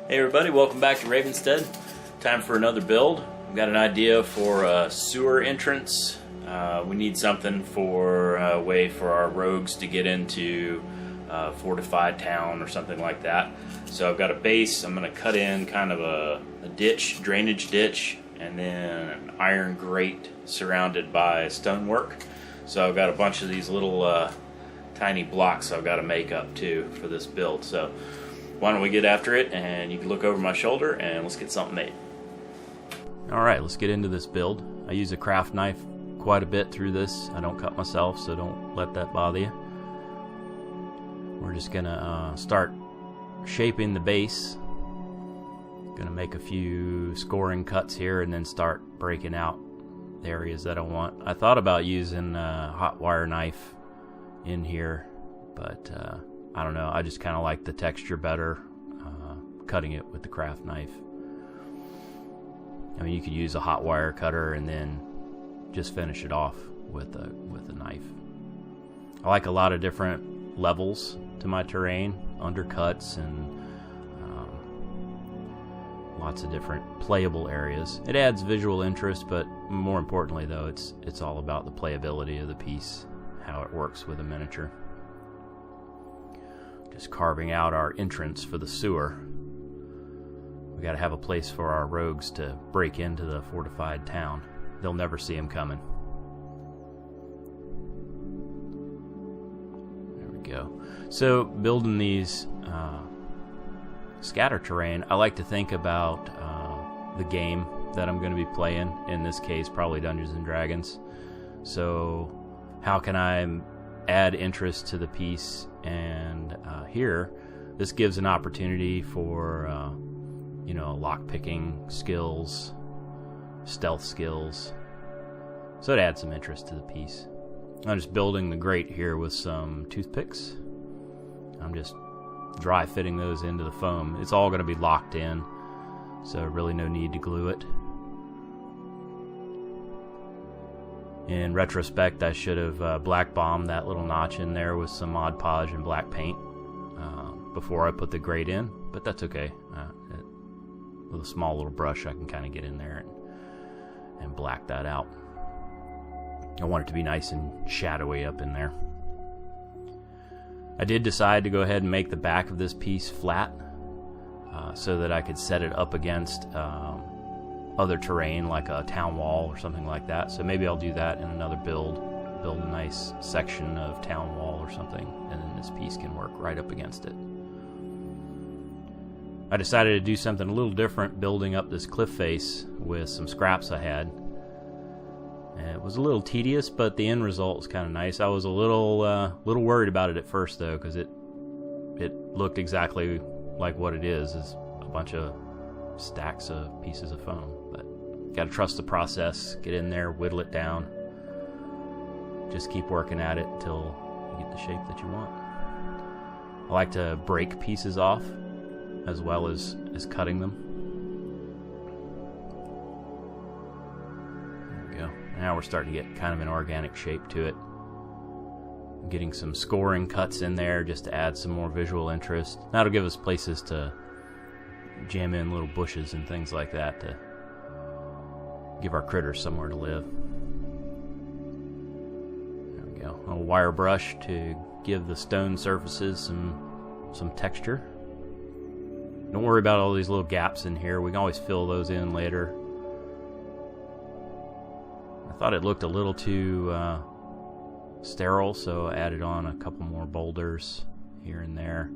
Hey everybody, welcome back to Ravenstead. Time for another build. We've got an idea for a sewer entrance. We need something for a way for our rogues to get into a fortified town or something like that. So I've got a base. I'm going to cut in kind of a ditch, drainage ditch, and then an iron grate surrounded by stonework. So I've got a bunch of these little tiny blocks I've got to make up too for this build. So why don't we get after it, and you can look over my shoulder and let's get something made. Alright, let's get into this build. I use a craft knife quite a bit through this. I don't cut myself, so don't let that bother you. We're just gonna start shaping the base. Gonna make a few scoring cuts here and then start breaking out the areas that I want. I thought about using a hot wire knife in here, but I don't know, I just kind of like the texture better cutting it with the craft knife. I mean, you could use a hot wire cutter and then just finish it off with a knife. I like a lot of different levels to my terrain, undercuts and lots of different playable areas. It adds visual interest, but more importantly though, it's all about the playability of the piece, how it works with a miniature. Just carving out our entrance for the sewer. We gotta have a place for our rogues to break into the fortified town. They'll never see them coming. There we go. So building these scatter terrain, I like to think about the game that I'm going to be playing. In this case, probably Dungeons and Dragons. So how can I add interest to the piece? And here, this gives an opportunity for lock-picking skills, stealth skills. So it adds some interest to the piece. I'm just building the grate here with some toothpicks. I'm just dry fitting those into the foam. It's all going to be locked in, so really no need to glue it. In retrospect, I should have black bombed that little notch in there with some Mod Podge and black paint before I put the grate in, but that's okay. With a small little brush, I can kind of get in there and black that out. I want it to be nice and shadowy up in there. I did decide to go ahead and make the back of this piece flat so that I could set it up against other terrain like a town wall or something like that. So maybe I'll do that in another build a nice section of town wall or something, and then this piece can work right up against it. I decided to do something a little different, building up this cliff face with some scraps I had. And it was a little tedious, but the end result was kind of nice. I was a little worried about it at first though, because it looked exactly like what it is a bunch of stacks of pieces of foam. But got to trust the process, get in there, whittle it down, just keep working at it until you get the shape that you want. I like to break pieces off as well as cutting them. There we go. Now we're starting to get kind of an organic shape to it. I'm getting some scoring cuts in there just to add some more visual interest. That'll give us places to jam in little bushes and things like that to give our critters somewhere to live. There we go. A wire brush to give the stone surfaces some texture. Don't worry about all these little gaps in here. We can always fill those in later. I thought it looked a little too sterile, so I added on a couple more boulders here and there.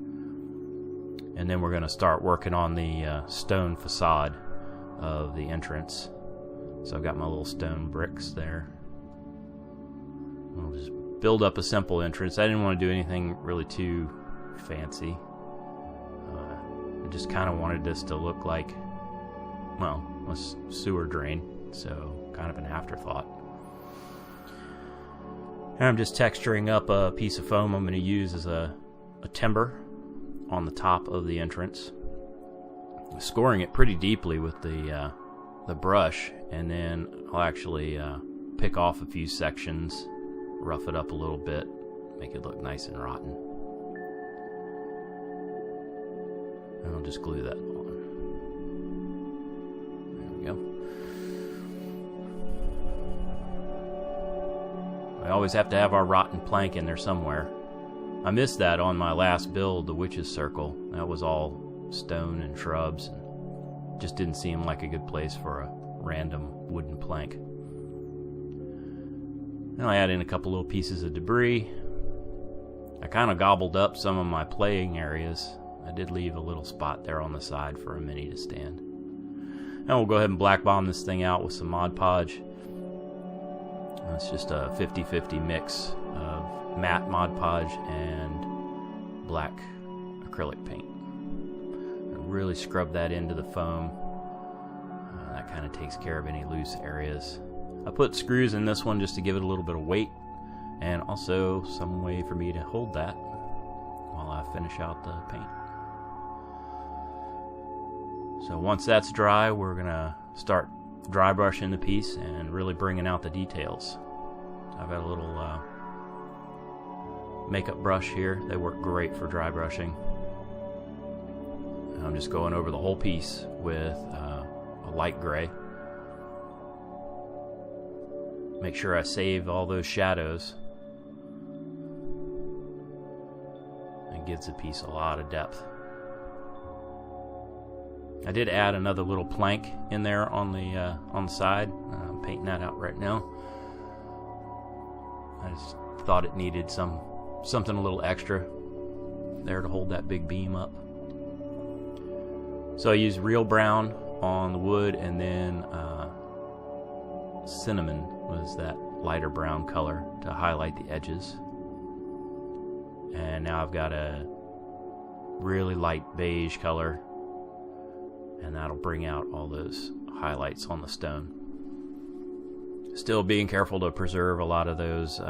And then we're going to start working on the stone facade of the entrance. So I've got my little stone bricks there. I'll just build up a simple entrance. I didn't want to do anything really too fancy. I just kind of wanted this to look like, well, a sewer drain, so kind of an afterthought. And I'm just texturing up a piece of foam I'm going to use as a timber on the top of the entrance. Scoring it pretty deeply with the brush, and then I'll actually pick off a few sections, rough it up a little bit, make it look nice and rotten. And I'll just glue that on. We always have to have our rotten plank in there somewhere. I missed that on my last build, the Witch's Circle. That was all stone and shrubs, and just didn't seem like a good place for a random wooden plank. Now I add in a couple little pieces of debris. I kind of gobbled up some of my playing areas. I did leave a little spot there on the side for a mini to stand. Now we'll go ahead and black bomb this thing out with some Mod Podge. It's just a 50-50 mix of matte Mod Podge and black acrylic paint. I really scrub that into the foam. That kind of takes care of any loose areas. I put screws in this one just to give it a little bit of weight, and also some way for me to hold that while I finish out the paint. So once that's dry, we're going to start dry brushing the piece and really bringing out the details. I've got a little makeup brush here. They work great for dry brushing. And I'm just going over the whole piece with a light gray. Make sure I save all those shadows. It gives the piece a lot of depth. I did add another little plank in there on the side. I'm painting that out right now. I just thought it needed something a little extra there to hold that big beam up. So I used real brown on the wood, and then cinnamon was that lighter brown color to highlight the edges. And now I've got a really light beige color, and that'll bring out all those highlights on the stone. Still being careful to preserve a lot of those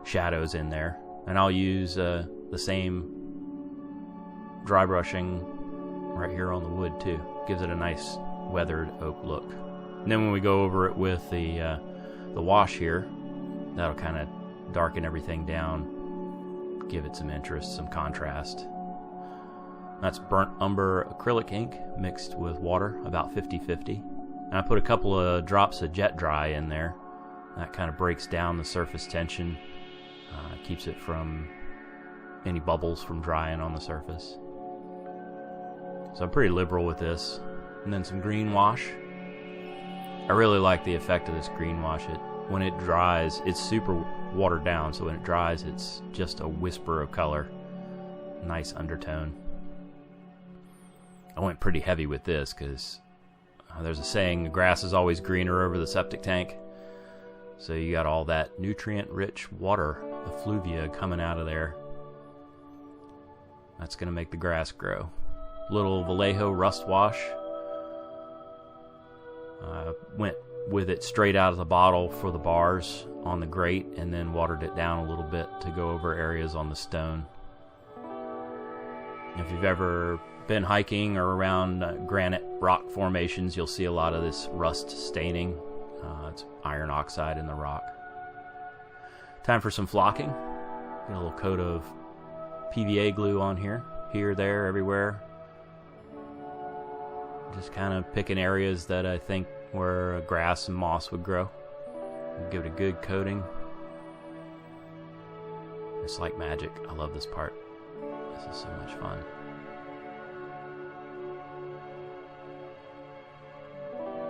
shadows in there. And I'll use the same dry brushing right here on the wood too. Gives it a nice weathered oak look. And then when we go over it with the wash here, that'll kind of darken everything down, give it some interest, some contrast. That's burnt umber acrylic ink mixed with water, about 50-50. And I put a couple of drops of jet dry in there. That kind of breaks down the surface tension, keeps it from any bubbles from drying on the surface. So I'm pretty liberal with this. And then some green wash. I really like the effect of this green wash. When it dries, it's super watered down, so when it dries, it's just a whisper of color. Nice undertone. I went pretty heavy with this because there's a saying, the grass is always greener over the septic tank. So you got all that nutrient-rich water, effluvia coming out of there. That's going to make the grass grow. Little Vallejo rust wash. Went with it straight out of the bottle for the bars on the grate, and then watered it down a little bit to go over areas on the stone. If you've ever been hiking or around granite rock formations, you'll see a lot of this rust staining. It's iron oxide in the rock. Time for some flocking. Get a little coat of PVA glue on here, there, everywhere. Just kind of picking areas that I think where grass and moss would grow. Give it a good coating. It's like magic. I love this part. This is so much fun.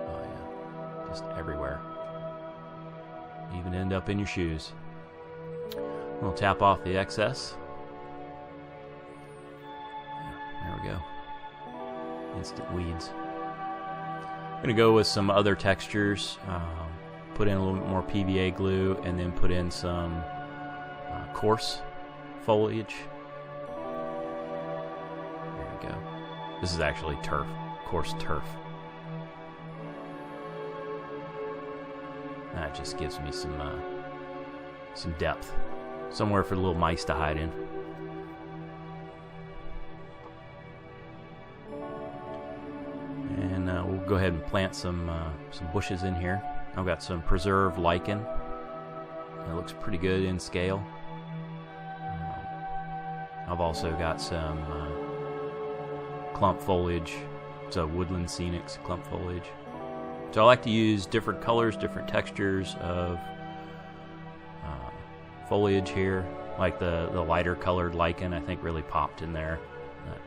Oh yeah, just everywhere. Even end up in your shoes. We'll tap off the excess. There we go. Instant weeds. I'm going to go with some other textures. Put in a little bit more PVA glue, and then put in some coarse foliage. There we go. This is actually turf, coarse turf. That just gives me some depth, somewhere for the little mice to hide in. And we'll go ahead and plant some bushes in here. I've got some preserved lichen. It looks pretty good in scale. I've also got some clump foliage, so woodland scenics clump foliage. So I like to use different colors, different textures of foliage here, like the lighter colored lichen, I think really popped in there.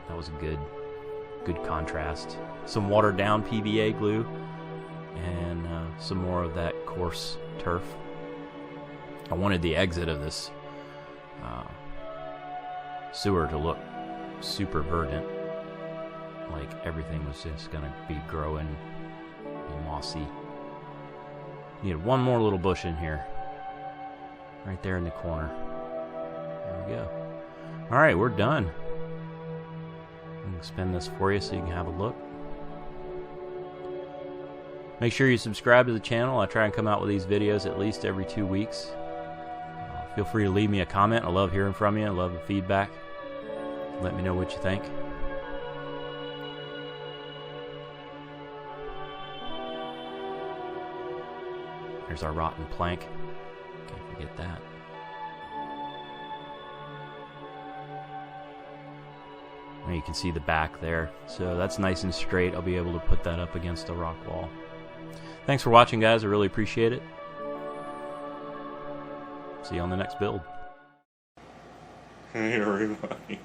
That was a good contrast. Some watered down PVA glue and some more of that coarse turf. I wanted the exit of this sewer to look super verdant, like everything was just gonna be growing, be mossy. Needed one more little bush in here, right there in the corner. There we go. All right, we're done. I'm gonna spin this for you so you can have a look. Make sure you subscribe to the channel. I try and come out with these videos at least every 2 weeks. Feel free to leave me a comment. I love hearing from you. I love the feedback. Let me know what you think. There's our rotten plank. Can't forget that. And you can see the back there. So that's nice and straight. I'll be able to put that up against a rock wall. Thanks for watching, guys. I really appreciate it. See you on the next build. Hey, everybody.